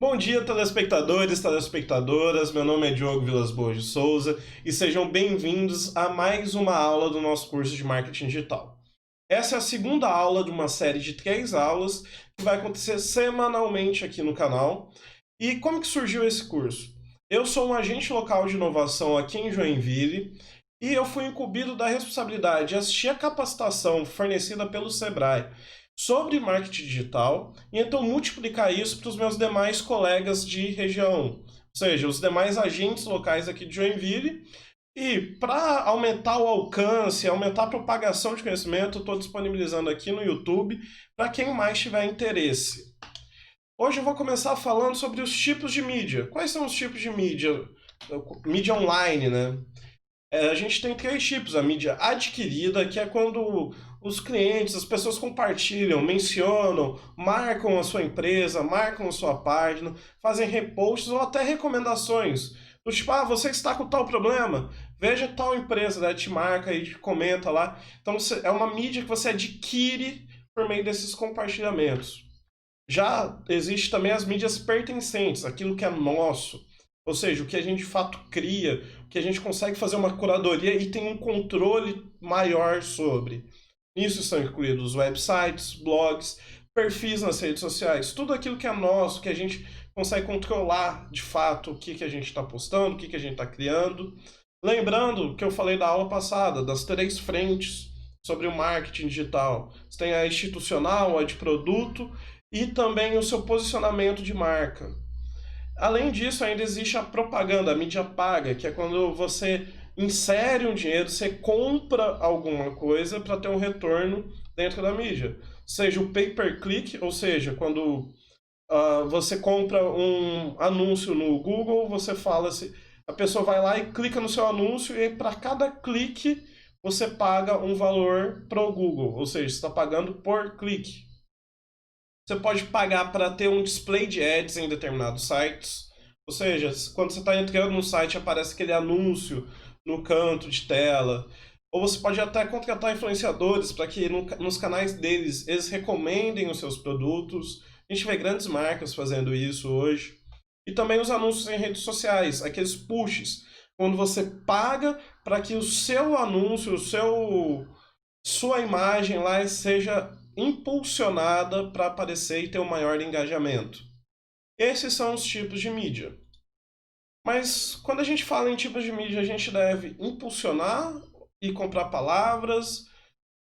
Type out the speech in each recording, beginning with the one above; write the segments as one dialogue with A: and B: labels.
A: Bom dia, telespectadores, telespectadoras. Meu nome é Diogo Vilas Boas de Souza e sejam bem-vindos a mais uma aula do nosso curso de Marketing Digital. Essa é a segunda aula de uma série de 3 aulas que vai acontecer semanalmente aqui no canal. E como que surgiu esse curso? Eu sou um agente local de inovação aqui em Joinville e eu fui incumbido da responsabilidade de assistir a capacitação fornecida pelo Sebrae sobre marketing digital e então multiplicar isso para os meus demais colegas de região, ou seja, os demais agentes locais aqui de Joinville. E para aumentar o alcance, aumentar a propagação de conhecimento, estou disponibilizando aqui no YouTube para quem mais tiver interesse. Hoje eu vou começar falando sobre os tipos de mídia. Quais são os tipos de mídia? Mídia online, né? A gente tem 3 tipos. A mídia adquirida, que é quando os clientes, as pessoas compartilham, mencionam, marcam a sua empresa, marcam a sua página, fazem reposts ou até recomendações. Do tipo, você está com tal problema? Veja tal empresa, né? Te marca e te comenta lá. Então é uma mídia que você adquire por meio desses compartilhamentos. Já existe também as mídias pertencentes, aquilo que é nosso. Ou seja, o que a gente de fato cria, o que a gente consegue fazer uma curadoria e tem um controle maior sobre. Nisso estão incluídos websites, blogs, perfis nas redes sociais, tudo aquilo que é nosso, que a gente consegue controlar de fato o que a gente está postando, o que a gente está criando. Lembrando que eu falei da aula passada, das 3 frentes sobre o marketing digital. Você tem a institucional, a de produto e também o seu posicionamento de marca. Além disso, ainda existe a propaganda, a mídia paga, que é quando você insere um dinheiro, você compra alguma coisa para ter um retorno dentro da mídia. Seja o pay-per-click, ou seja, quando você compra um anúncio no Google, você fala assim, a pessoa vai lá e clica no seu anúncio e para cada clique você paga um valor para o Google, ou seja, você está pagando por clique. Você pode pagar para ter um display de ads em determinados sites. Ou seja, quando você está entrando no site, aparece aquele anúncio no canto de tela. Ou você pode até contratar influenciadores para que nos canais deles eles recomendem os seus produtos. A gente vê grandes marcas fazendo isso hoje. E também os anúncios em redes sociais, aqueles pushes, quando você paga para que o seu anúncio, sua imagem lá seja impulsionada para aparecer e ter um maior engajamento. Esses são os tipos de mídia. Mas quando a gente fala em tipos de mídia, a gente deve impulsionar e comprar palavras.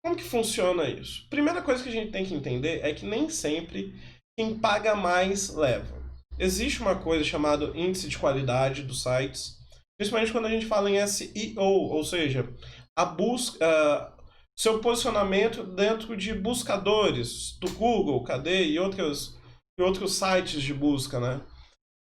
A: Como que funciona isso? Primeira coisa que a gente tem que entender é que nem sempre quem paga mais leva. Existe uma coisa chamada índice de qualidade dos sites, principalmente quando a gente fala em SEO, ou seja, a busca, seu posicionamento dentro de buscadores do Google, KD e outros sites de busca, né?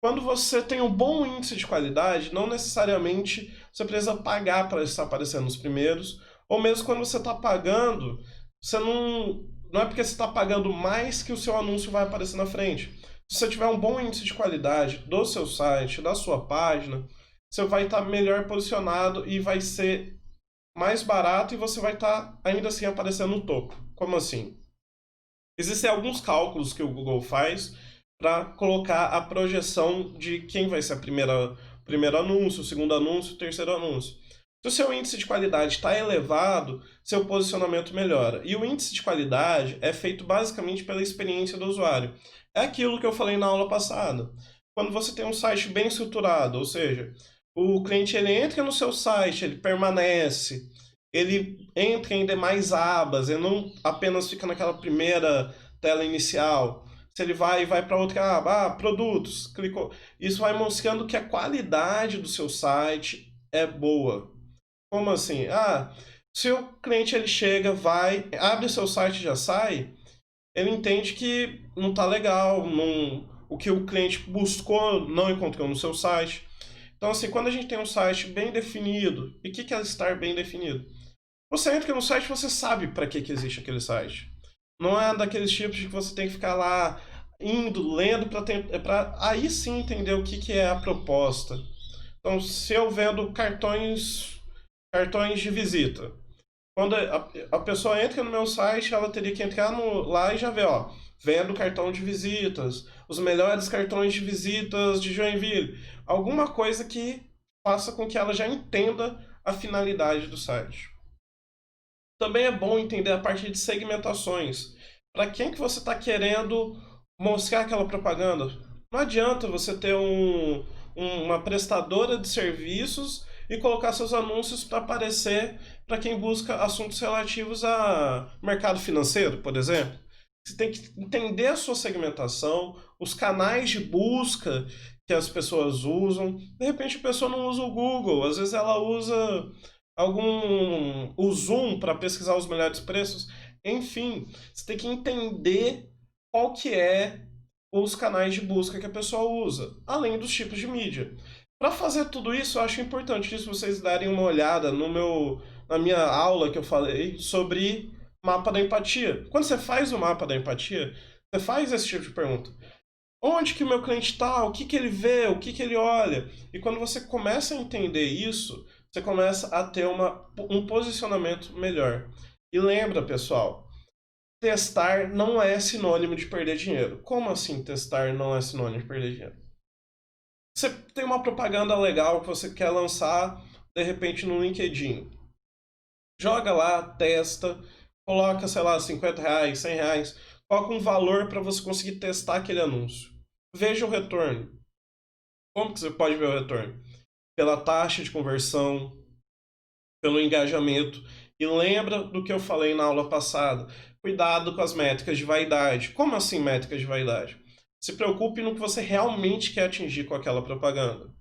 A: Quando você tem um bom índice de qualidade, não necessariamente você precisa pagar para estar aparecendo nos primeiros, ou mesmo quando você está pagando, você não é porque você está pagando mais que o seu anúncio vai aparecer na frente. Se você tiver um bom índice de qualidade do seu site, da sua página, você vai estar melhor posicionado e vai ser mais barato e você vai estar ainda assim aparecendo no topo. Como assim? Existem alguns cálculos que o Google faz para colocar a projeção de quem vai ser o primeiro anúncio, o segundo anúncio, o terceiro anúncio. Se o seu índice de qualidade está elevado, seu posicionamento melhora. E o índice de qualidade é feito basicamente pela experiência do usuário. É aquilo que eu falei na aula passada. Quando você tem um site bem estruturado, ou seja, o cliente ele entra no seu site, ele permanece, ele entra em demais abas, ele não apenas fica naquela primeira tela inicial. Se ele vai para outra aba, produtos, clicou. Isso vai mostrando que a qualidade do seu site é boa. Como assim? Se o cliente ele chega, vai, abre seu site e já sai, ele entende que não está legal, o que o cliente buscou não encontrou no seu site. Então, assim, quando a gente tem um site bem definido, e o que é estar bem definido? Você entra no site, você sabe para que existe aquele site. Não é daqueles tipos de que você tem que ficar lá indo, lendo, para aí sim entender o que é a proposta. Então, se eu vendo cartões de visita, quando a pessoa entra no meu site, ela teria que entrar lá e já ver, vendo cartão de visitas, os melhores cartões de visitas de Joinville. Alguma coisa que faça com que ela já entenda a finalidade do site. Também é bom entender a parte de segmentações. Para quem que você está querendo mostrar aquela propaganda? Não adianta você ter uma prestadora de serviços e colocar seus anúncios para aparecer para quem busca assuntos relativos a mercado financeiro, por exemplo. Você tem que entender a sua segmentação, os canais de busca que as pessoas usam. De repente a pessoa não usa o Google, às vezes ela usa o Zoom para pesquisar os melhores preços. Enfim, você tem que entender qual que é os canais de busca que a pessoa usa, além dos tipos de mídia. Para fazer tudo isso, eu acho importante vocês darem uma olhada na minha aula que eu falei sobre mapa da empatia. Quando você faz o mapa da empatia, você faz esse tipo de pergunta. Onde que o meu cliente está? O que que ele vê? O que que ele olha? E quando você começa a entender isso, você começa a ter um posicionamento melhor. E lembra, pessoal, testar não é sinônimo de perder dinheiro. Como assim testar não é sinônimo de perder dinheiro? Você tem uma propaganda legal que você quer lançar, de repente, no LinkedIn. Joga lá, testa, coloca, sei lá, R$50, R$100, coloca um valor para você conseguir testar aquele anúncio. Veja o retorno. Como que você pode ver o retorno? Pela taxa de conversão, pelo engajamento. E lembra do que eu falei na aula passada. Cuidado com as métricas de vaidade. Como assim métricas de vaidade? Se preocupe no que você realmente quer atingir com aquela propaganda.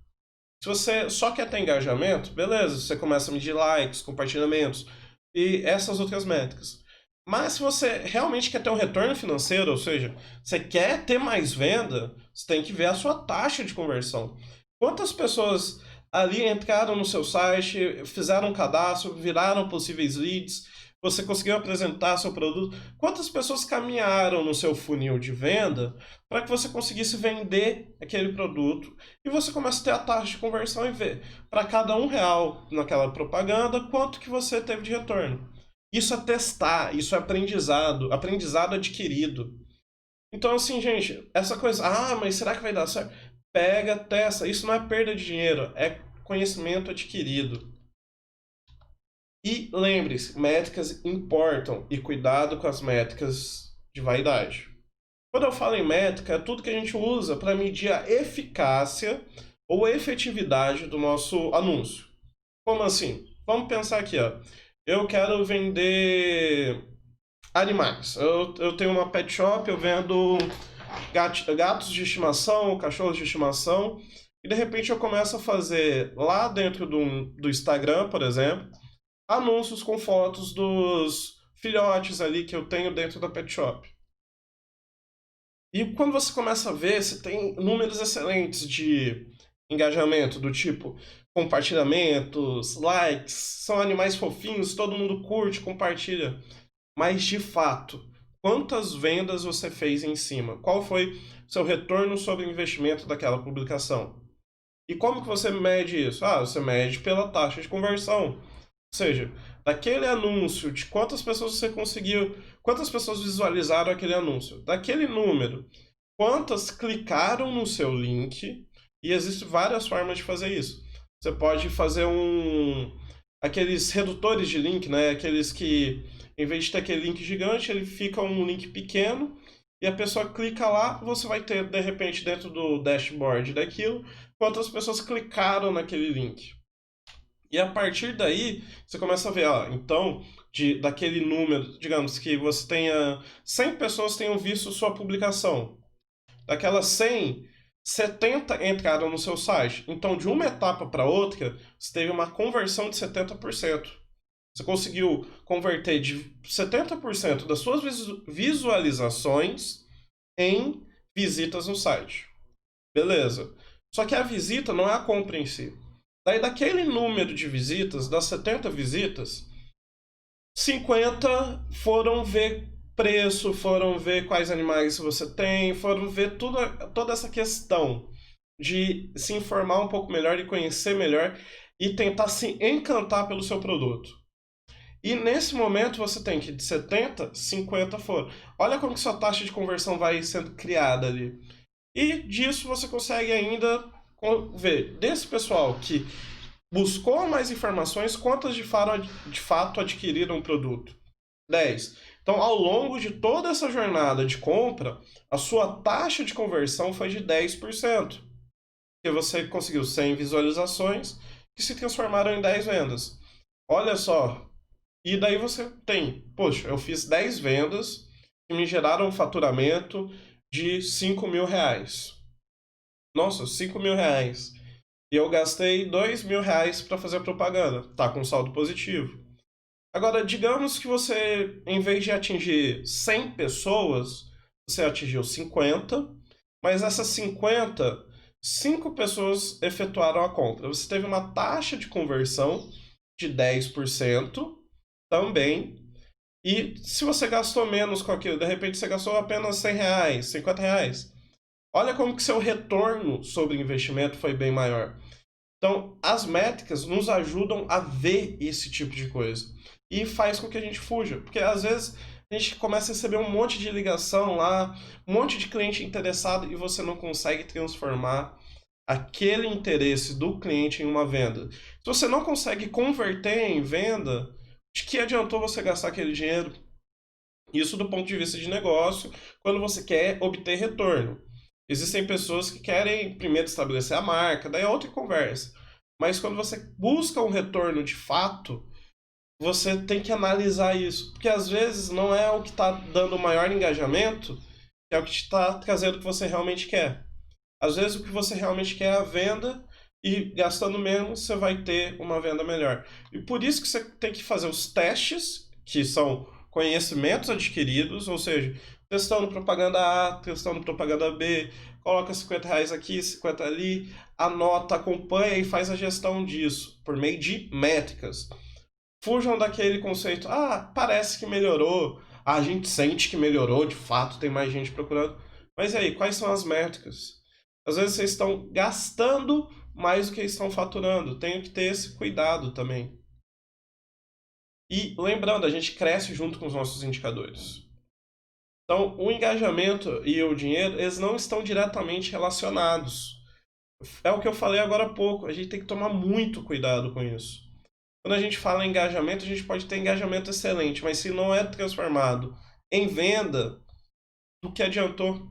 A: Se você só quer ter engajamento, beleza, você começa a medir likes, compartilhamentos e essas outras métricas. Mas se você realmente quer ter um retorno financeiro, ou seja, você quer ter mais venda, você tem que ver a sua taxa de conversão. Quantas pessoas ali entraram no seu site, fizeram um cadastro, viraram possíveis leads, você conseguiu apresentar seu produto? Quantas pessoas caminharam no seu funil de venda para que você conseguisse vender aquele produto? E você começa a ter a taxa de conversão e ver para cada R$1 naquela propaganda, quanto que você teve de retorno. Isso é testar, isso é aprendizado adquirido. Então, assim, gente, essa coisa, mas será que vai dar certo? Pega, testa. Isso não é perda de dinheiro, é conhecimento adquirido. E lembre-se, métricas importam e cuidado com as métricas de vaidade. Quando eu falo em métrica, é tudo que a gente usa para medir a eficácia ou efetividade do nosso anúncio. Como assim? Vamos pensar aqui, ó. Eu quero vender animais. Eu tenho uma pet shop, eu vendo gatos de estimação, cachorros de estimação, e de repente eu começo a fazer lá dentro do Instagram, por exemplo, anúncios com fotos dos filhotes ali que eu tenho dentro da pet shop. E quando você começa a ver, você tem números excelentes de engajamento, do tipo compartilhamentos, likes, são animais fofinhos, todo mundo curte, compartilha. Mas de fato, quantas vendas você fez em cima? Qual foi seu retorno sobre o investimento daquela publicação? E como que você mede isso? Você mede pela taxa de conversão. Ou seja, daquele anúncio, de quantas pessoas você conseguiu, quantas pessoas visualizaram aquele anúncio, daquele número, quantas clicaram no seu link, e existem várias formas de fazer isso. Você pode fazer aqueles redutores de link, né? Aqueles que, em vez de ter aquele link gigante, ele fica um link pequeno, e a pessoa clica lá, você vai ter, de repente, dentro do dashboard daquilo, quantas pessoas clicaram naquele link. E a partir daí, você começa a ver, então, daquele número, digamos que você tenha 100 pessoas tenham visto sua publicação. Daquelas 100, 70 entraram no seu site. Então, de uma etapa para outra, você teve uma conversão de 70%. Você conseguiu converter de 70% das suas visualizações em visitas no site. Beleza. Só que a visita não é a compra em si. Daí, daquele número de visitas, das 70 visitas, 50 foram ver preço, foram ver quais animais você tem, foram ver toda essa questão de se informar um pouco melhor e conhecer melhor e tentar se encantar pelo seu produto. E nesse momento você tem que de 70, 50 foram. Olha como que sua taxa de conversão vai sendo criada ali. E disso você consegue ainda ver desse pessoal que buscou mais informações, quantas de fato adquiriram o produto. 10. Então, ao longo de toda essa jornada de compra, a sua taxa de conversão foi de 10%. Porque você conseguiu 100 visualizações que se transformaram em 10 vendas. Olha só. E daí você tem, poxa, eu fiz 10 vendas que me geraram um faturamento de 5 mil reais. Nossa, 5 mil reais. E eu gastei 2 mil reais para fazer a propaganda. Tá com saldo positivo. Agora, digamos que você, em vez de atingir 100 pessoas, você atingiu 50, mas essas 50, 5 pessoas efetuaram a compra. Você teve uma taxa de conversão de 10% também. E se você gastou menos com aquilo, de repente você gastou apenas 100 reais, 50 reais. Olha como que seu retorno sobre investimento foi bem maior. Então, as métricas nos ajudam a ver esse tipo de coisa. E faz com que a gente fuja. Porque às vezes a gente começa a receber um monte de ligação lá, um monte de cliente interessado e você não consegue transformar aquele interesse do cliente em uma venda. Se você não consegue converter em venda, de que adiantou você gastar aquele dinheiro? Isso do ponto de vista de negócio, quando você quer obter retorno. Existem pessoas que querem primeiro estabelecer a marca, daí é outra conversa. Mas quando você busca um retorno de fato, você tem que analisar isso. Porque às vezes não é o que está dando o maior engajamento, que é o que está trazendo o que você realmente quer. Às vezes o que você realmente quer é a venda e gastando menos você vai ter uma venda melhor. E por isso que você tem que fazer os testes, que são conhecimentos adquiridos, ou seja, testando propaganda A, testando propaganda B, coloca 50 reais aqui, 50 ali, anota, acompanha e faz a gestão disso por meio de métricas. Fujam daquele conceito, parece que melhorou, a gente sente que melhorou, de fato tem mais gente procurando. Mas e aí, quais são as métricas? Às vezes vocês estão gastando mais do que estão faturando. Tenho que ter esse cuidado também. E lembrando, a gente cresce junto com os nossos indicadores. Então, o engajamento e o dinheiro, eles não estão diretamente relacionados. É o que eu falei agora há pouco. A gente tem que tomar muito cuidado com isso. Quando a gente fala em engajamento, a gente pode ter engajamento excelente, mas se não é transformado em venda, do que adiantou?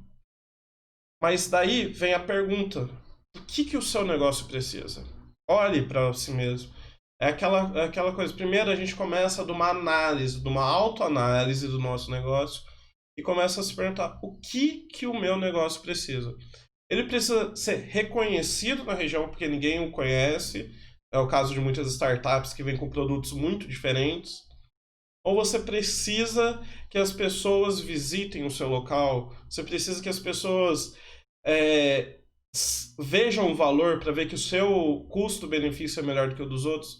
A: Mas daí vem a pergunta: o que o seu negócio precisa? Olhe para si mesmo. É aquela coisa. Primeiro a gente começa de uma análise, de uma autoanálise do nosso negócio e começa a se perguntar o que o meu negócio precisa. Ele precisa ser reconhecido na região porque ninguém o conhece. É o caso de muitas startups que vêm com produtos muito diferentes. Ou você precisa que as pessoas visitem o seu local, você precisa que as pessoas é, vejam o valor para ver que o seu custo-benefício é melhor do que o dos outros.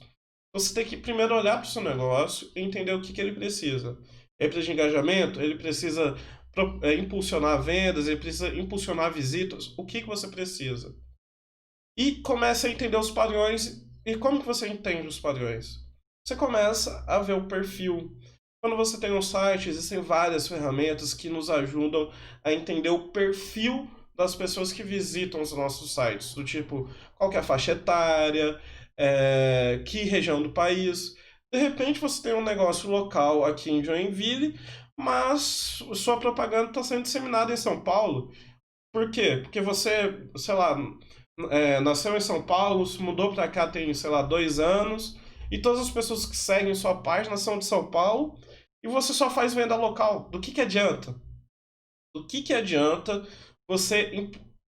A: Você tem que primeiro olhar para o seu negócio e entender o que ele precisa. Ele precisa de engajamento, ele precisa impulsionar vendas, ele precisa impulsionar visitas. O que você precisa? E comece a entender os padrões. E como que você entende os padrões? Você começa a ver o perfil. Quando você tem um site, existem várias ferramentas que nos ajudam a entender o perfil das pessoas que visitam os nossos sites, do tipo, qual que é a faixa etária, que região do país. De repente você tem um negócio local aqui em Joinville, mas sua propaganda está sendo disseminada em São Paulo. Por quê? Porque você, sei lá, nasceu em São Paulo, se mudou para cá tem, sei lá, 2 anos, e todas as pessoas que seguem sua página são de São Paulo, e você só faz venda local. Do que adianta? Do que adianta você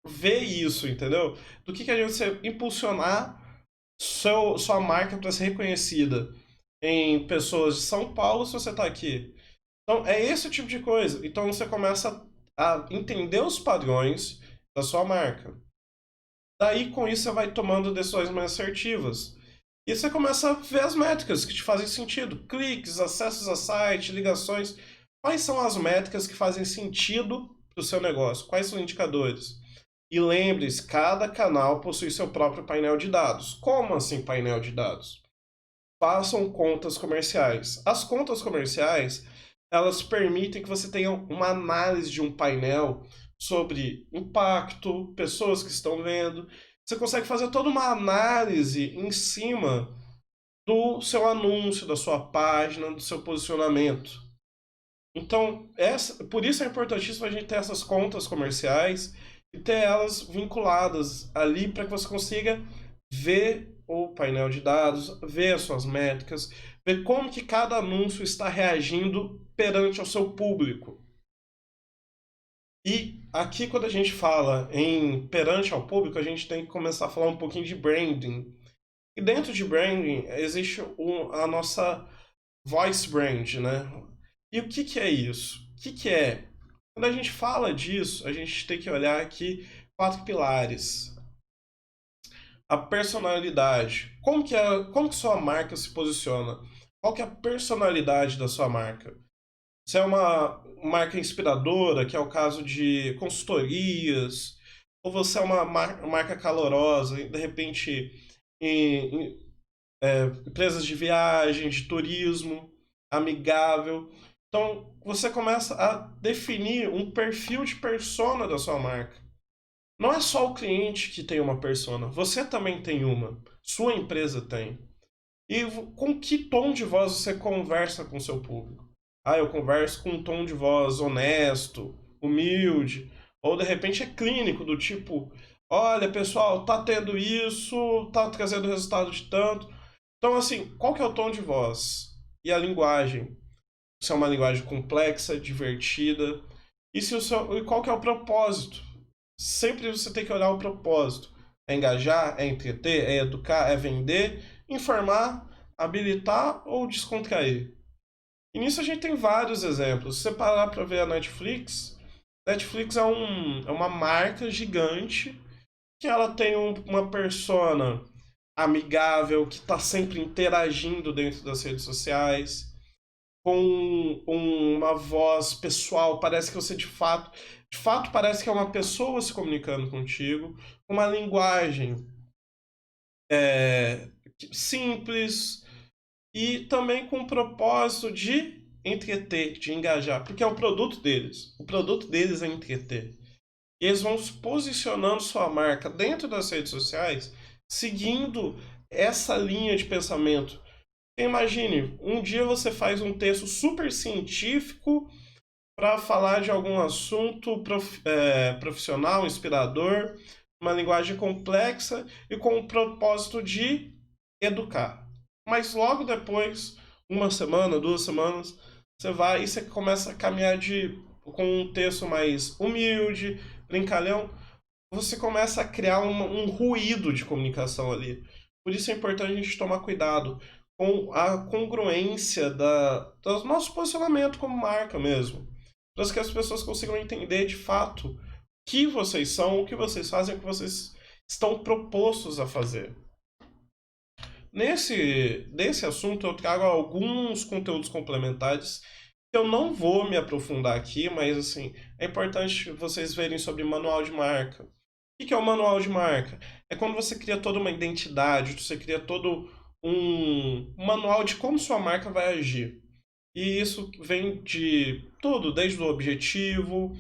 A: ver isso, entendeu? Do que adianta você impulsionar sua marca para ser reconhecida em pessoas de São Paulo se você está aqui? Então, é esse tipo de coisa. Então, você começa a entender os padrões da sua marca. Daí, com isso, você vai tomando decisões mais assertivas. E você começa a ver as métricas que te fazem sentido. Cliques, acessos a site, ligações. Quais são as métricas que fazem sentido para o seu negócio? Quais são os indicadores? E lembre-se, cada canal possui seu próprio painel de dados. Como assim painel de dados? Façam contas comerciais. As contas comerciais, elas permitem que você tenha uma análise de um painel sobre impacto, pessoas que estão vendo. Você consegue fazer toda uma análise em cima do seu anúncio, da sua página, do seu posicionamento. Então, por isso é importantíssimo a gente ter essas contas comerciais e ter elas vinculadas ali para que você consiga ver o painel de dados, ver as suas métricas, ver como que cada anúncio está reagindo perante ao seu público. E aqui, quando a gente fala em perante ao público, a gente tem que começar a falar um pouquinho de branding. E dentro de branding existe a nossa voice brand, né? E o que é isso? O que é? Quando a gente fala disso, a gente tem que olhar aqui 4 pilares. A personalidade. Como que sua marca se posiciona? Qual que é a personalidade da sua marca? Se é uma marca inspiradora, que é o caso de consultorias, ou você é uma marca calorosa, de repente em empresas de viagem, de turismo, amigável. Então, você começa a definir um perfil de persona da sua marca. Não é só o cliente que tem uma persona, você também tem uma, sua empresa tem. E com que tom de voz você conversa com o seu público? Ah, eu converso com um tom de voz honesto, humilde, ou de repente é clínico, do tipo, olha pessoal, tá tendo isso, tá trazendo resultado de tanto. Então, assim, qual que é o tom de voz? E a linguagem? Se é uma linguagem complexa, divertida? E qual que é o propósito? Sempre você tem que olhar o propósito. É engajar, é entreter, é educar, é vender, informar, habilitar ou descontrair. E nisso a gente tem vários exemplos. Se você parar para ver a Netflix é uma marca gigante que ela tem uma persona amigável, que está sempre interagindo dentro das redes sociais, com uma voz pessoal, parece que você de fato parece que é uma pessoa se comunicando contigo, uma linguagem simples e também com o propósito de entreter, de engajar, porque é o produto deles. O produto deles é entreter. E eles vão se posicionando sua marca dentro das redes sociais, seguindo essa linha de pensamento. Imagine, um dia você faz um texto super científico para falar de algum assunto profissional, inspirador, uma linguagem complexa e com o propósito de educar. Mas logo depois, uma semana, 2 semanas, você vai e você começa a caminhar com um texto mais humilde, brincalhão, você começa a criar um ruído de comunicação ali. Por isso é importante a gente tomar cuidado com a congruência do nosso posicionamento como marca mesmo. Para que as pessoas consigam entender de fato o que vocês são, o que vocês fazem, o que vocês estão propostos a fazer. Nesse assunto eu trago alguns conteúdos complementares que eu não vou me aprofundar aqui, mas assim, é importante vocês verem sobre manual de marca. O que é o manual de marca? É quando você cria toda uma identidade, você cria todo um manual de como sua marca vai agir. E isso vem de tudo, desde o objetivo,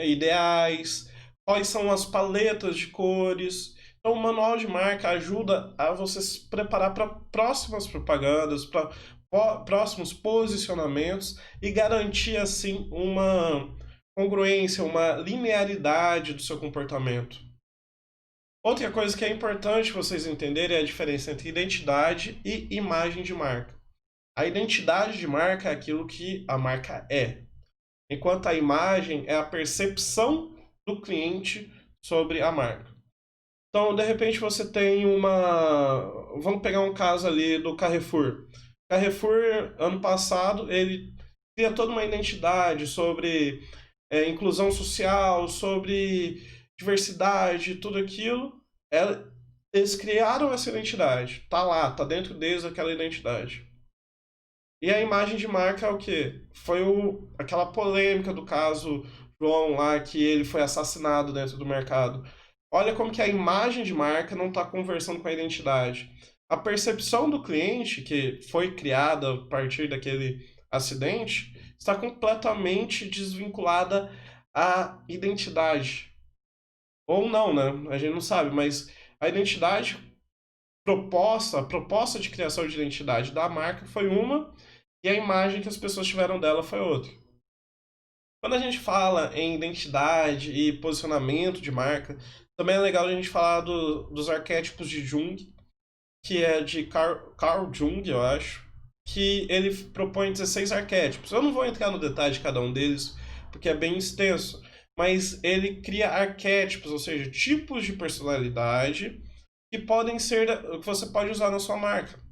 A: ideais, quais são as paletas de cores. Então, o manual de marca ajuda a você se preparar para próximas propagandas, para próximos posicionamentos e garantir, assim, uma congruência, uma linearidade do seu comportamento. Outra coisa que é importante vocês entenderem é a diferença entre identidade e imagem de marca. A identidade de marca é aquilo que a marca é, enquanto a imagem é a percepção do cliente sobre a marca. Então, de repente, você tem uma. Vamos pegar um caso ali do Carrefour. Carrefour, ano passado, ele cria toda uma identidade sobre inclusão social, sobre diversidade, tudo aquilo. Eles criaram essa identidade. Tá lá, tá dentro deles aquela identidade. E a imagem de marca é o quê? Foi aquela polêmica do caso João lá, que ele foi assassinado dentro do mercado. Olha como que a imagem de marca não está conversando com a identidade. A percepção do cliente, que foi criada a partir daquele acidente, está completamente desvinculada a identidade. Ou não, né? A gente não sabe, mas a identidade proposta, a proposta de criação de identidade da marca foi uma e a imagem que as pessoas tiveram dela foi outra. Quando a gente fala em identidade e posicionamento de marca, também é legal a gente falar dos arquétipos de Jung, que é de Carl Jung, eu acho, que ele propõe 16 arquétipos. Eu não vou entrar no detalhe de cada um deles, porque é bem extenso, mas ele cria arquétipos, ou seja, tipos de personalidade que podem ser que você pode usar na sua marca.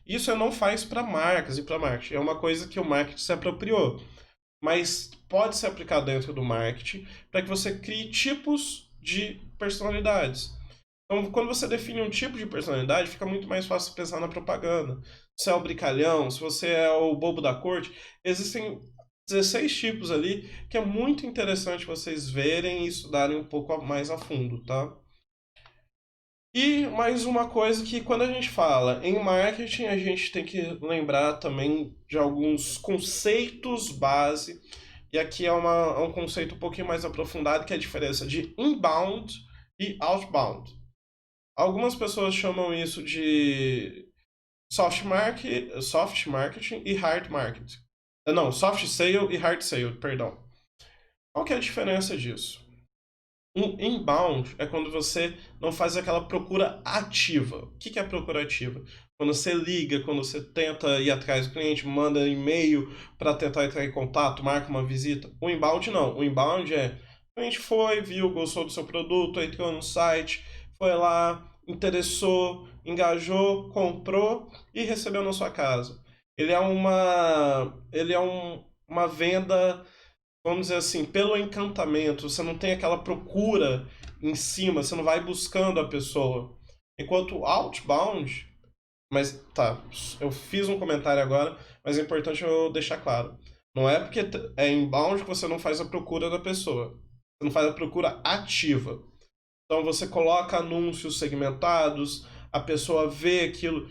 A: Isso não faz para marcas e para marketing, é uma coisa que o marketing se apropriou, mas pode ser aplicado dentro do marketing para que você crie tipos de personalidades. Então, quando você define um tipo de personalidade, fica muito mais fácil pensar na propaganda. Se é o brincalhão, se você é o bobo da corte, existem 16 tipos ali que é muito interessante vocês verem e estudarem um pouco mais a fundo, tá? E mais uma coisa que quando a gente fala em marketing, a gente tem que lembrar também de alguns conceitos base. E aqui é um conceito um pouquinho mais aprofundado, que é a diferença de inbound e outbound. Algumas pessoas chamam isso de soft marketing e hard marketing. Não, soft sale e hard sale, perdão. Qual que é a diferença disso? Um inbound é quando você não faz aquela procura ativa. O que é a procura ativa? Quando você liga, quando você tenta ir atrás do cliente, manda e-mail para tentar entrar em contato, marca uma visita. O inbound não. O inbound é o cliente foi, viu, gostou do seu produto, entrou no site, foi lá, interessou, engajou, comprou e recebeu na sua casa. Uma venda, vamos dizer assim, pelo encantamento. Você não tem aquela procura em cima, você não vai buscando a pessoa. Enquanto outbound, mas tá, eu fiz um comentário agora, mas é importante eu deixar claro. Não é porque é inbound que você não faz a procura da pessoa. Você não faz a procura ativa. Então você coloca anúncios segmentados, a pessoa vê aquilo.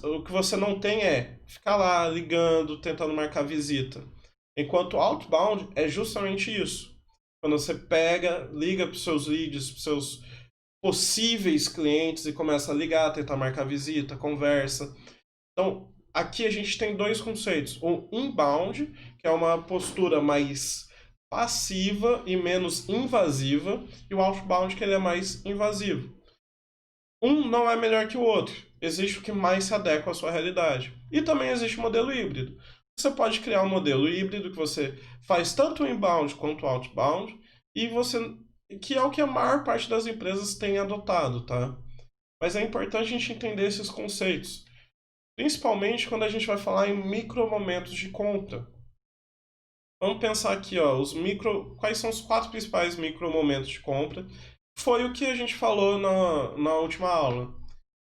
A: O que você não tem é ficar lá ligando, tentando marcar visita. Enquanto outbound é justamente isso. Quando você pega, liga para os seus leads, para os seus possíveis clientes e começa a ligar, tentar marcar visita, conversa. Então, aqui a gente tem dois conceitos. O inbound, que é uma postura mais passiva e menos invasiva, e o outbound, que ele é mais invasivo. Um não é melhor que o outro. Existe o que mais se adequa à sua realidade. E também existe o modelo híbrido. Você pode criar um modelo híbrido que você faz tanto o inbound quanto o outbound, e você que é o que a maior parte das empresas tem adotado, tá? Mas é importante a gente entender esses conceitos, principalmente quando a gente vai falar em micro momentos de compra. Vamos pensar aqui, ó, quais são os 4 principais micro momentos de compra? Foi o que a gente falou na última aula.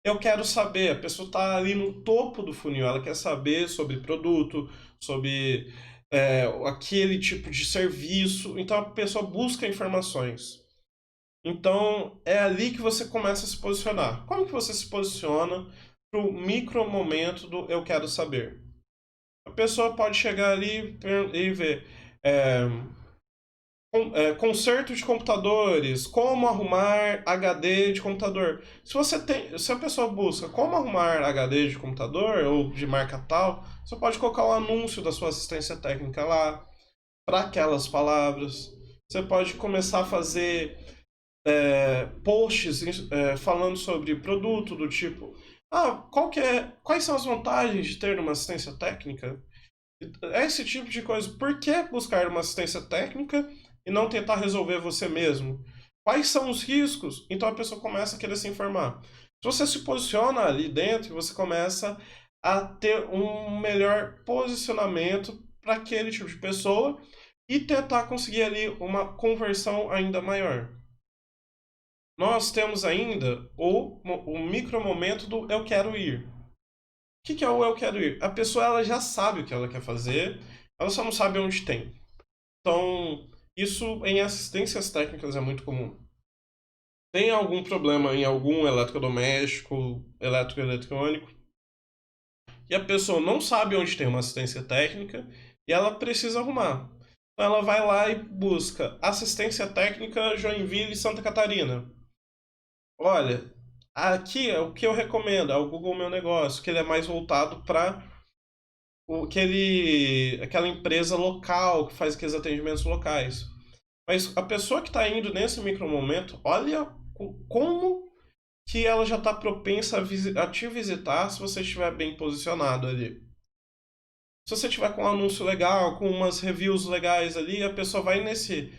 A: Eu quero saber, a pessoa está ali no topo do funil, ela quer saber sobre produto, sobre aquele tipo de serviço, então a pessoa busca informações. Então é ali que você começa a se posicionar. Como que você se posiciona para o micro momento do eu quero saber? A pessoa pode chegar ali e ver é, conserto de computadores, como arrumar HD de computador. Se a pessoa busca como arrumar HD de computador ou de marca tal, você pode colocar o anúncio da sua assistência técnica lá para aquelas palavras. Você pode começar a fazer posts falando sobre produto do tipo, quais são as vantagens de ter uma assistência técnica? Esse tipo de coisa. Por que buscar uma assistência técnica e não tentar resolver você mesmo? Quais são os riscos? Então a pessoa começa a querer se informar. Se você se posiciona ali dentro, você começa a ter um melhor posicionamento para aquele tipo de pessoa e tentar conseguir ali uma conversão ainda maior. Nós temos ainda o micro momento do eu quero ir. O que é o eu quero ir? A pessoa ela já sabe o que ela quer fazer, ela só não sabe onde tem. Então, isso em assistências técnicas é muito comum. Tem algum problema em algum eletrodoméstico, eletroeletrônico, e a pessoa não sabe onde tem uma assistência técnica e ela precisa arrumar. Ela vai lá e busca assistência técnica Joinville e Santa Catarina. Olha, aqui é o que eu recomendo, é o Google Meu Negócio, que ele é mais voltado para aquela empresa local que faz aqueles atendimentos locais. Mas a pessoa que está indo nesse micromomento, olha como que ela já está propensa a te visitar se você estiver bem posicionado ali. Se você tiver com um anúncio legal, com umas reviews legais ali, a pessoa vai nesse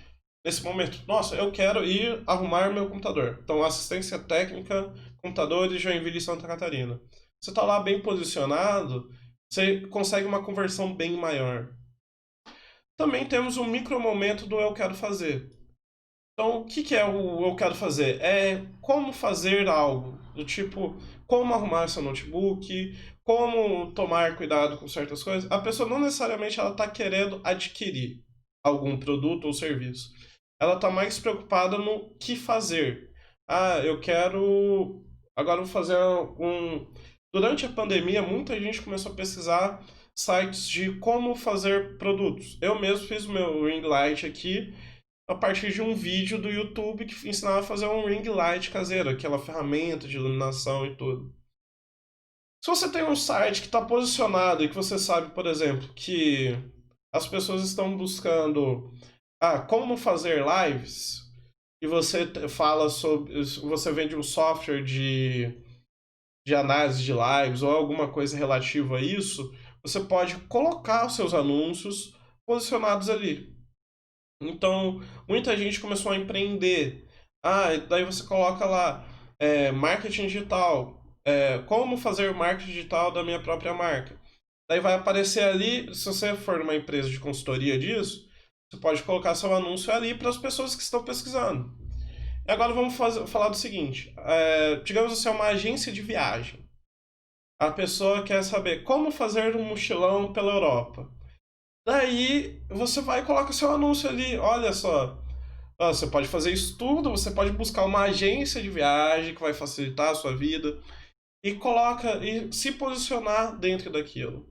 A: momento. Nossa, eu quero ir arrumar meu computador. Então, assistência técnica, computadores, Joinville e Santa Catarina. Você está lá bem posicionado, você consegue uma conversão bem maior. Também temos um micro momento do eu quero fazer. Então, o que que é o eu quero fazer? É como fazer algo, do tipo, como arrumar seu notebook, como tomar cuidado com certas coisas. A pessoa não necessariamente ela está querendo adquirir algum produto ou serviço. Ela está mais preocupada no que fazer. Ah, eu quero. Agora eu vou fazer um. Durante a pandemia, muita gente começou a pesquisar sites de como fazer produtos. Eu mesmo fiz o meu ring light aqui a partir de um vídeo do YouTube que ensinava a fazer um ring light caseiro, aquela ferramenta de iluminação e tudo. Se você tem um site que está posicionado e que você sabe, por exemplo, que as pessoas estão buscando como fazer lives, e você fala sobre. Você vende um software de análise de lives ou alguma coisa relativa a isso, você pode colocar os seus anúncios posicionados ali. Então, muita gente começou a empreender. Daí você coloca lá, marketing digital, como fazer marketing digital da minha própria marca. Daí vai aparecer ali, se você for uma empresa de consultoria disso, você pode colocar seu anúncio ali para as pessoas que estão pesquisando. E agora vamos falar do seguinte: digamos que você é uma agência de viagem. A pessoa quer saber como fazer um mochilão pela Europa. Daí você vai e coloca seu anúncio ali. Olha só, você pode fazer isso tudo, você pode buscar uma agência de viagem que vai facilitar a sua vida e coloca e se posicionar dentro daquilo.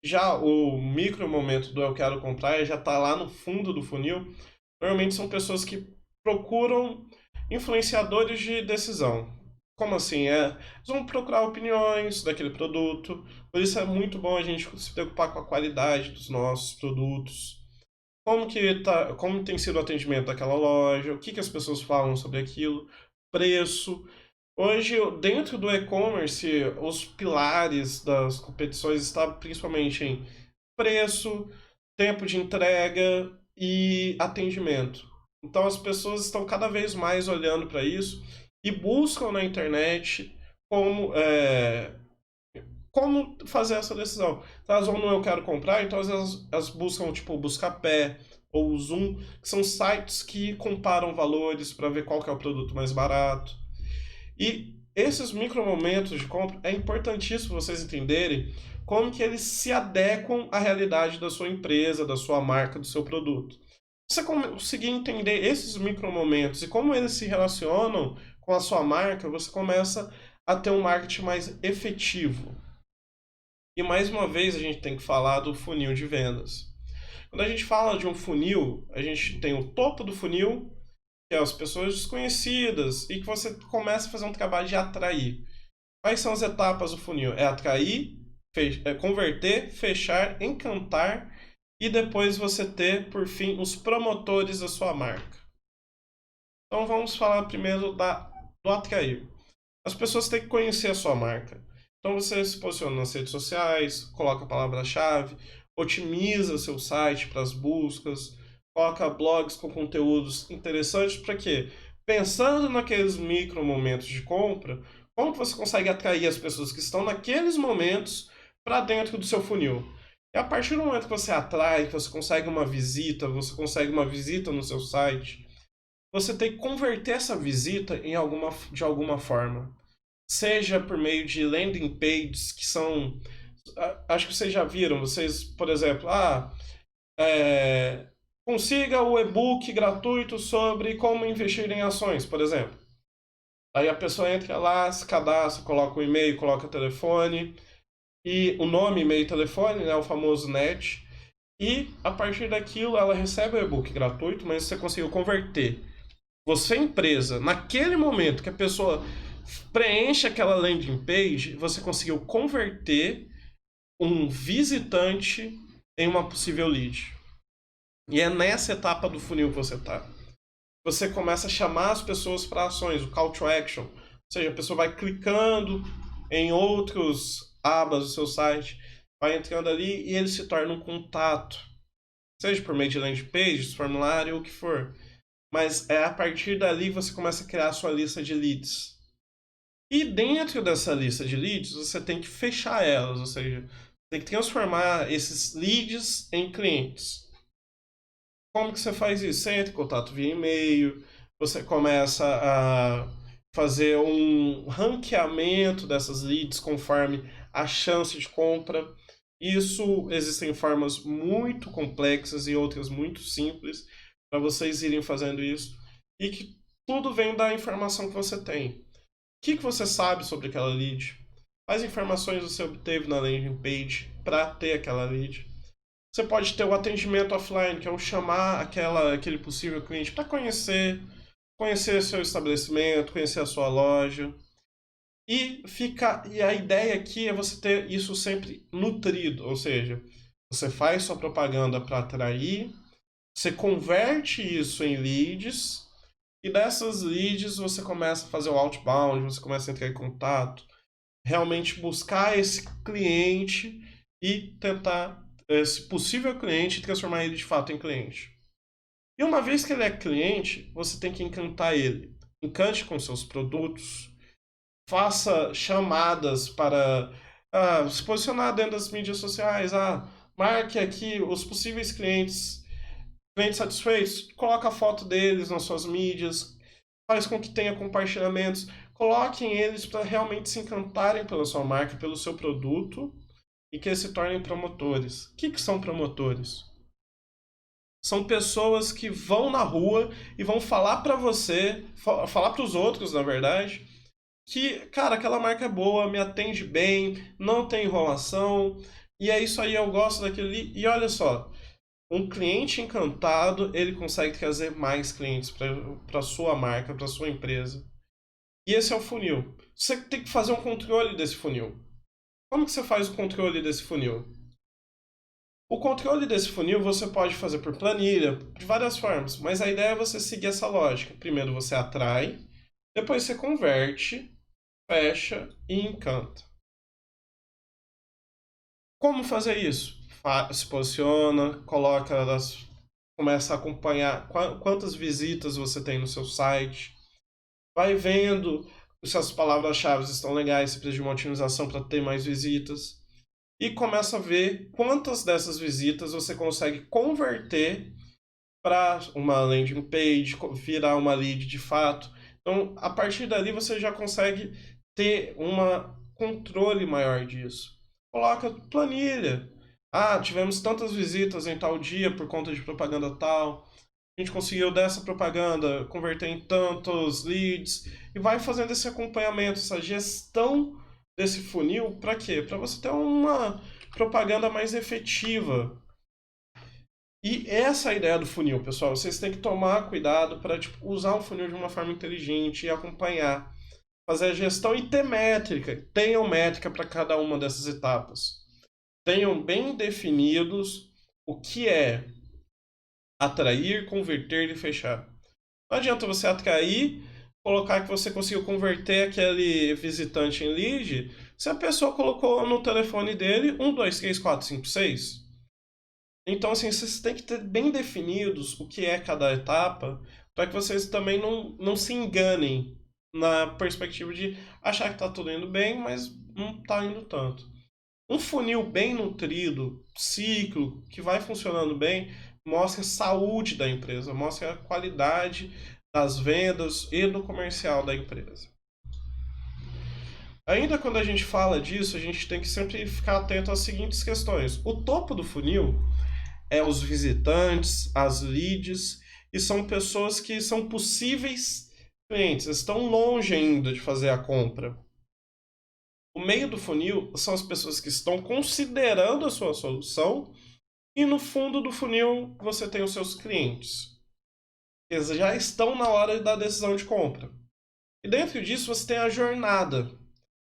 A: Já o micro momento do eu quero comprar já está lá no fundo do funil. Normalmente são pessoas que procuram influenciadores de decisão. Como assim? Eles vão procurar opiniões daquele produto. Por isso é muito bom a gente se preocupar com a qualidade dos nossos produtos. Como tem sido o atendimento daquela loja, o que que as pessoas falam sobre aquilo, preço. Hoje, dentro do e-commerce, os pilares das competições estão principalmente em preço, tempo de entrega e atendimento. Então, as pessoas estão cada vez mais olhando para isso e buscam na internet como, como fazer essa decisão. Então, elas vão no Eu Quero Comprar, então às vezes elas buscam tipo o Buscapé ou o Zoom, que são sites que comparam valores para ver qual que é o produto mais barato. E esses micromomentos de compra é importantíssimo vocês entenderem como que eles se adequam à realidade da sua empresa, da sua marca, do seu produto. Se você conseguir entender esses micromomentos e como eles se relacionam com a sua marca, você começa a ter um marketing mais efetivo. E mais uma vez a gente tem que falar do funil de vendas. Quando a gente fala de um funil, a gente tem o topo do funil, que é as pessoas desconhecidas, e que você começa a fazer um trabalho de atrair. Quais são as etapas do funil? É atrair, converter, fechar, encantar e depois você ter, por fim, os promotores da sua marca. Então vamos falar primeiro do atrair. As pessoas têm que conhecer a sua marca. Então você se posiciona nas redes sociais, coloca a palavra-chave, otimiza o seu site para as buscas, coloca blogs com conteúdos interessantes para quê? Pensando naqueles micro momentos de compra, como que você consegue atrair as pessoas que estão naqueles momentos para dentro do seu funil? E a partir do momento que você atrai, que você consegue uma visita, você consegue uma visita no seu site, você tem que converter essa visita de alguma forma. Seja por meio de landing pages, que são. Acho que vocês já viram, vocês, por exemplo, consiga o e-book gratuito sobre como investir em ações, por exemplo. Aí a pessoa entra lá, se cadastra, coloca o e-mail, coloca o telefone, e o nome, e-mail e telefone, né, o famoso NET. e a partir daquilo ela recebe o e-book gratuito, mas você conseguiu converter. Você, empresa, naquele momento que a pessoa preenche aquela landing page, você conseguiu converter um visitante em uma possível lead. E é nessa etapa do funil que você está. Você começa a chamar as pessoas para ações, o call to action. Ou seja, a pessoa vai clicando em outros abas do seu site, vai entrando ali e ele se torna um contato. Seja por meio de landing pages, formulário ou o que for. Mas é a partir dali que você começa a criar a sua lista de leads. E dentro dessa lista de leads, você tem que fechar elas, ou seja, tem que transformar esses leads em clientes. Como que você faz isso? Você entra em contato via e-mail, você começa a fazer um ranqueamento dessas leads conforme a chance de compra. Isso existem formas muito complexas e outras muito simples para vocês irem fazendo isso e que tudo vem da informação que você tem. O que você sabe sobre aquela lead? Quais informações você obteve na landing page para ter aquela lead? Você pode ter o atendimento offline, que é o chamar aquele possível cliente para conhecer seu estabelecimento, conhecer a sua loja. E a ideia aqui é você ter isso sempre nutrido, ou seja, você faz sua propaganda para atrair, você converte isso em leads, e dessas leads você começa a fazer o outbound, você começa a entrar em contato, realmente buscar esse cliente e tentar esse possível cliente e transformar ele de fato em cliente. E uma vez que ele é cliente, você tem que encantar ele. Encante com seus produtos, faça chamadas para se posicionar dentro das mídias sociais. Marque aqui os possíveis clientes satisfeitos, coloca a foto deles nas suas mídias, faz com que tenha compartilhamentos, coloquem eles para realmente se encantarem pela sua marca, pelo seu produto e que eles se tornem promotores. O que são promotores? São pessoas que vão na rua e vão falar para você, falar para os outros, na verdade, que, cara, aquela marca é boa, me atende bem, não tem enrolação, e é isso aí, eu gosto daquilo ali. E olha só, um cliente encantado, ele consegue trazer mais clientes para sua marca, para sua empresa. E esse é o funil. Você tem que fazer um controle desse funil. Como que você faz o controle desse funil? O controle desse funil você pode fazer por planilha, de várias formas, mas a ideia é você seguir essa lógica. Primeiro você atrai, depois você converte, fecha e encanta. Como fazer isso? Se posiciona, começa a acompanhar quantas visitas você tem no seu site, vai vendo se as palavras-chave estão legais, se precisa de uma otimização para ter mais visitas. E começa a ver quantas dessas visitas você consegue converter para uma landing page, virar uma lead de fato. Então, a partir dali você já consegue ter um controle maior disso. Coloca planilha. Tivemos tantas visitas em tal dia por conta de propaganda tal. A gente conseguiu dessa propaganda converter em tantos leads e vai fazendo esse acompanhamento, essa gestão desse funil, para quê? Para você ter uma propaganda mais efetiva. E essa é a ideia do funil, pessoal. Vocês têm que tomar cuidado para usar o funil de uma forma inteligente e acompanhar. Fazer a gestão e ter métrica. Tenham métrica para cada uma dessas etapas. Tenham bem definidos o que é atrair, converter e fechar. Não adianta você atrair, colocar que você conseguiu converter aquele visitante em lead, se a pessoa colocou no telefone dele 1, 2, 3, 4, 5, 6. Então, assim, vocês têm que ter bem definidos o que é cada etapa, para que vocês também não se enganem na perspectiva de achar que está tudo indo bem, mas não está indo tanto. Um funil bem nutrido, ciclo, que vai funcionando bem, mostra a saúde da empresa, mostra a qualidade das vendas e do comercial da empresa. Ainda quando a gente fala disso, a gente tem que sempre ficar atento às seguintes questões. O topo do funil é os visitantes, as leads, e são pessoas que são possíveis clientes, estão longe ainda de fazer a compra. O meio do funil são as pessoas que estão considerando a sua solução E no fundo do funil você tem os seus clientes. Eles já estão na hora da decisão de compra. E dentro disso você tem a jornada.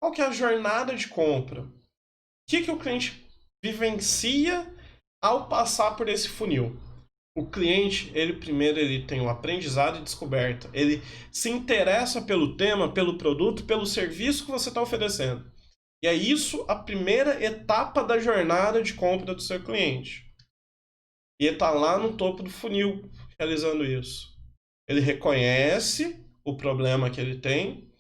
A: Qual que é a jornada de compra? O que o cliente vivencia ao passar por esse funil? O cliente, primeiro ele tem o aprendizado e descoberta. Ele se interessa pelo tema, pelo produto, pelo serviço que você está oferecendo. E é isso a primeira etapa da jornada de compra do seu cliente. E ele está lá no topo do funil realizando isso. Ele reconhece o problema que ele tem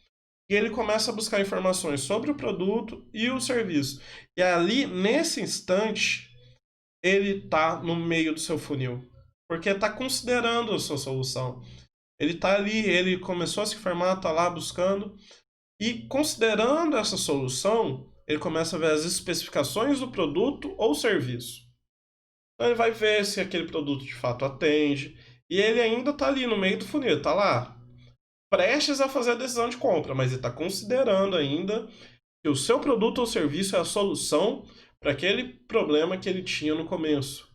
A: e ele começa a buscar informações sobre o produto e o serviço. E ali, nesse instante, ele está no meio do seu funil. Porque está considerando a sua solução. Ele está ali, ele começou a se informar, está lá buscando. E considerando essa solução, ele começa a ver as especificações do produto ou serviço. Então ele vai ver se aquele produto de fato atende. E ele ainda está ali no meio do funil, está lá, prestes a fazer a decisão de compra, mas ele está considerando ainda que o seu produto ou serviço é a solução para aquele problema que ele tinha no começo.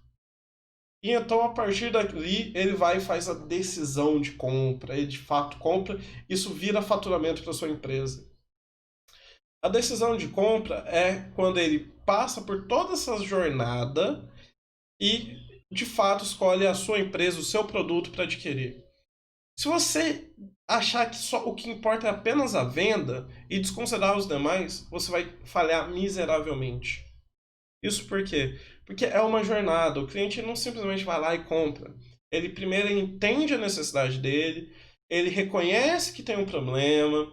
A: E então, a partir dali, ele vai e faz a decisão de compra. Ele, de fato, compra. Isso vira faturamento para sua empresa. A decisão de compra é quando ele passa por toda essa jornada e, de fato, escolhe a sua empresa, o seu produto para adquirir. Se você achar que só o que importa é apenas a venda e desconsiderar os demais, você vai falhar miseravelmente. Isso por quê? Porque é uma jornada. O cliente não simplesmente vai lá e compra. Ele primeiro entende a necessidade dele, ele reconhece que tem um problema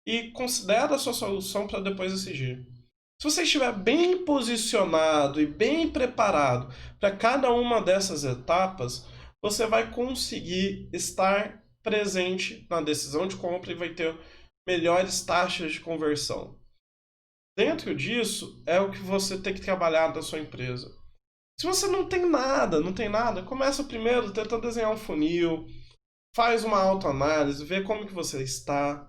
A: e considera a sua solução para depois decidir. Se você estiver bem posicionado e bem preparado para cada uma dessas etapas, você vai conseguir estar presente na decisão de compra e vai ter melhores taxas de conversão. Dentro disso, é o que você tem que trabalhar da sua empresa. Se você não tem nada, começa primeiro tentando desenhar um funil, faz uma autoanálise, vê como que você está,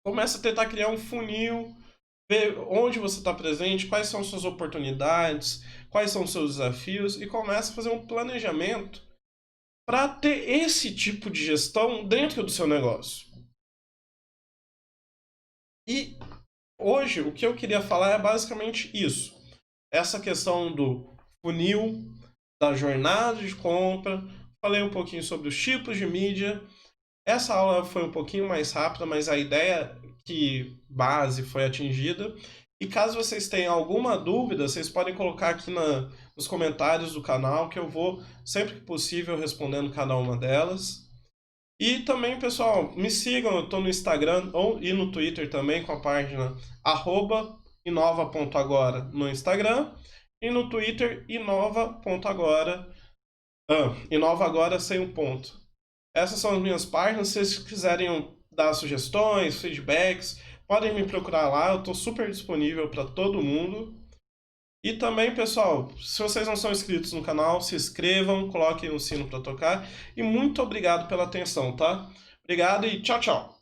A: começa a tentar criar um funil, ver onde você está presente, quais são suas oportunidades, quais são os seus desafios e começa a fazer um planejamento para ter esse tipo de gestão dentro do seu negócio. E hoje, o que eu queria falar é basicamente isso. Essa questão do funil, da jornada de compra. Falei um pouquinho sobre os tipos de mídia. Essa aula foi um pouquinho mais rápida, mas a ideia base foi atingida. E caso vocês tenham alguma dúvida, vocês podem colocar aqui nos comentários do canal, que eu vou, sempre que possível, respondendo cada uma delas. E também, pessoal, me sigam, eu estou no Instagram e no Twitter também, com a página @inova.agora no Instagram. E no Twitter, inova.agora. Inova agora sem um ponto. Essas são as minhas páginas. Se vocês quiserem dar sugestões, feedbacks, podem me procurar lá. Eu estou super disponível para todo mundo. E também, pessoal, se vocês não são inscritos no canal, se inscrevam, coloquem o sino para tocar. E muito obrigado pela atenção, tá? Obrigado e tchau, tchau!